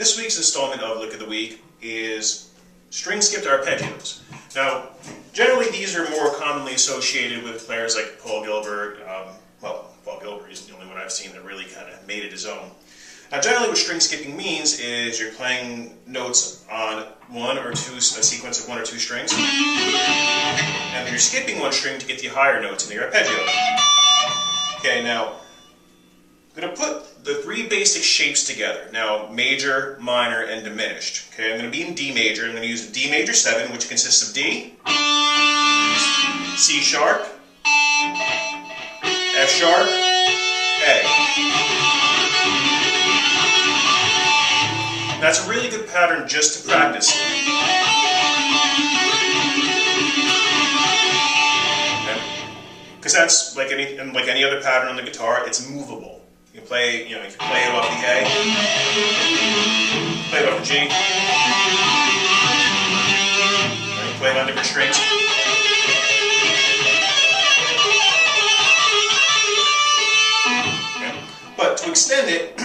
This week's installment of Lick of the Week is string skipped arpeggios. Now, generally these are more commonly associated with players like Paul Gilbert. Paul Gilbert is the only one I've seen that really kind of made it his own. Now, generally what string skipping means is you're playing notes on a sequence of one or two strings, and then you're skipping one string to get the higher notes in the arpeggio. Okay, now, I'm going to put the three basic shapes together. Now, major, minor, and diminished. Okay, I'm going to be in D major. I'm going to use a D major 7, which consists of D, C sharp, F sharp, A. That's a really good pattern just to practice. Because that's like any other pattern on the guitar, it's movable. You can play, you can play it off the A, play it off the G, you can play it on different strings. Okay. But to extend it,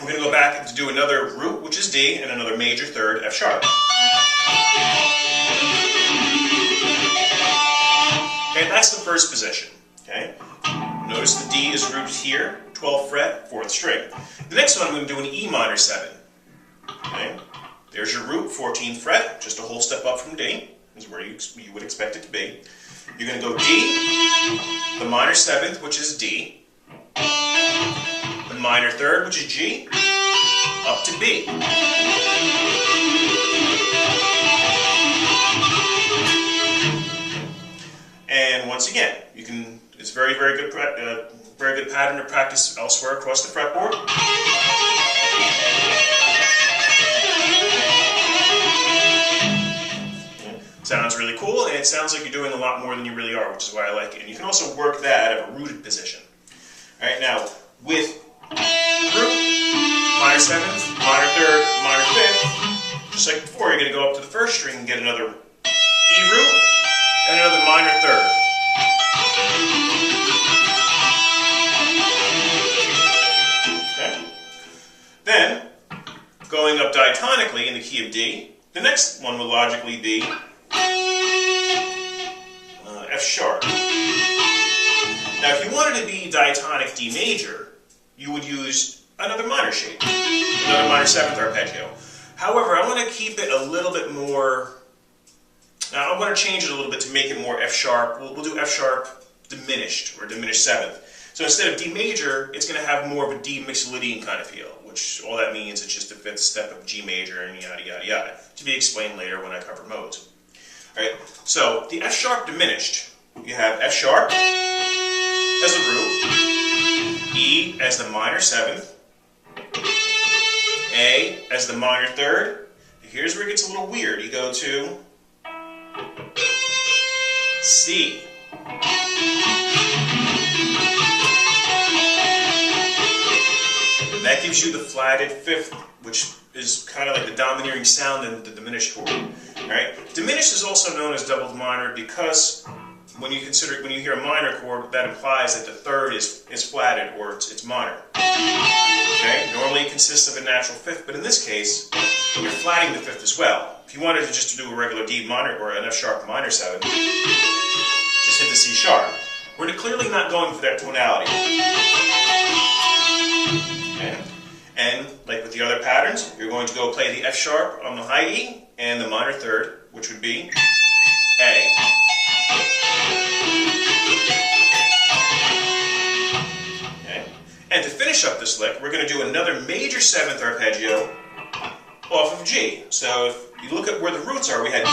we're going to go back to do another root, which is D, and another major third, F sharp. Okay, that's the first position. Okay, notice the D is rooted here, 12th fret, 4th string. The next one I'm going to do an E minor 7. Okay, there's your root, 14th fret, just a whole step up from D, is where you would expect it to be. You're going to go D, the minor 7th, which is D, the minor 3rd, which is G, up to B. And once again, it's very good pattern to practice elsewhere across the fretboard. Sounds really cool, and it sounds like you're doing a lot more than you really are, which is why I like it. And you can also work that at a rooted position. All right, now with root, minor 7th, minor 3rd, minor 5th, just like before, you're going to go up to the first string and get another E root and another minor 3rd. Okay. Then, going up diatonically in the key of D, the next one will logically be F sharp. Now, if you wanted to be diatonic D major, you would use another minor shape, another minor 7th arpeggio. However, I want to keep it a little bit more. Now, I want to change it a little bit to make it more F sharp. We'll do F sharp diminished, or diminished 7th. So instead of D major, it's going to have more of a D mixolydian kind of feel, which all that means it's just the 5th step of G major and yada yada yada, to be explained later when I cover modes. All right, so the F sharp diminished, you have F sharp as the root, E as the minor 7th, A as the minor 3rd. Here's where it gets a little weird. You go to C. That gives you the flatted 5th, which is kind of like the domineering sound in the diminished chord. All right? Diminished is also known as doubled minor because when you hear a minor chord, that implies that the 3rd is flatted or it's minor. Okay? Normally it consists of a natural 5th, but in this case, you're flatting the 5th as well. If you wanted to just do a regular D minor or an F sharp minor 7, just hit the C sharp. We're clearly not going for that tonality. Okay? And like with the other patterns, you're going to go play the F sharp on the high E and the minor 3rd, which would be A. Okay? And to finish up this lick, we're going to do another major 7th arpeggio off of G. So if you look at where the roots are, we had D,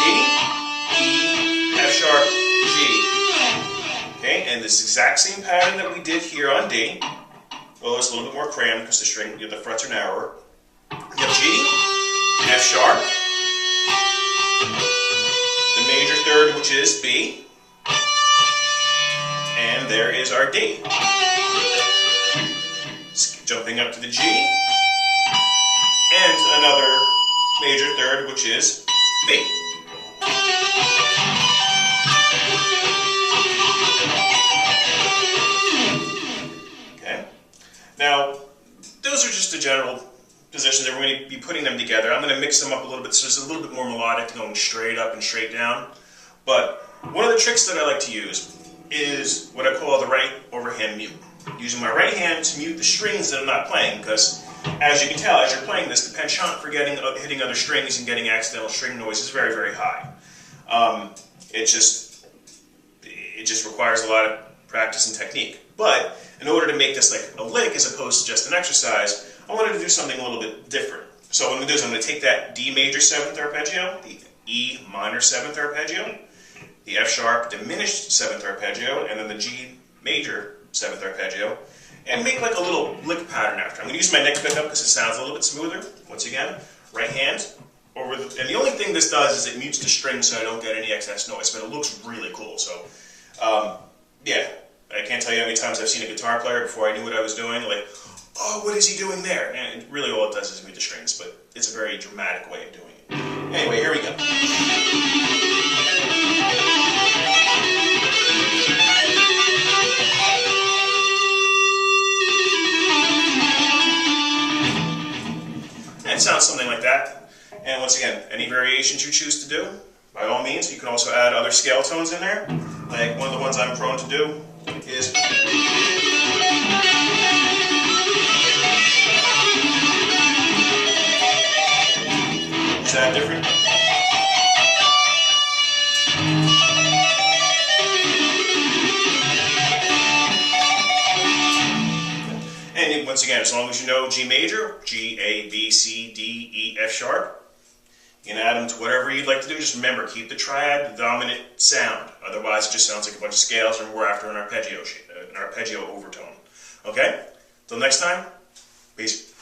E, F sharp, G. Okay, and this exact same pattern that we did here on D, well, it's a little bit more crammed because the frets are narrower. You have G, F sharp, the major 3rd, which is B, and there is our D. Jumping up to the G, and another major 3rd, which is B. Okay. Now, those are just positions, and we're going to be putting them together. I'm going to mix them up a little bit so it's a little bit more melodic, going straight up and straight down. But one of the tricks that I like to use is what I call the right overhand mute. Using my right hand to mute the strings that I'm not playing, because as you can tell, as you're playing this, the penchant for hitting other strings and getting accidental string noise is very, very high. It just requires a lot of practice and technique. But in order to make this like a lick as opposed to just an exercise, I wanted to do something a little bit different. So what I'm going to do is I'm going to take that D major 7th arpeggio, the E minor 7th arpeggio, the F sharp diminished 7th arpeggio, and then the G major 7th arpeggio, and make like a little lick pattern after. I'm going to use my neck pickup because it sounds a little bit smoother. Once again, right hand over the, and the only thing this does is it mutes the string so I don't get any excess noise, but it looks really cool. So, yeah, I can't tell you how many times I've seen a guitar player before I knew what I was doing, like, oh, what is he doing there? And really all it does is mute the strings, but it's a very dramatic way of doing it. Anyway, here we go. It sounds something like that. And once again, any variations you choose to do, by all means, you can also add other scale tones in there. Like one of the ones I'm prone to do is... Is that different? And once again, as long as you know G major, G, A, B, C, D, E, F sharp, you can add them to whatever you'd like to do. Just remember, keep the triad, the dominant sound. Otherwise, it just sounds like a bunch of scales, and we're after an arpeggio overtone. Okay? Till next time, peace.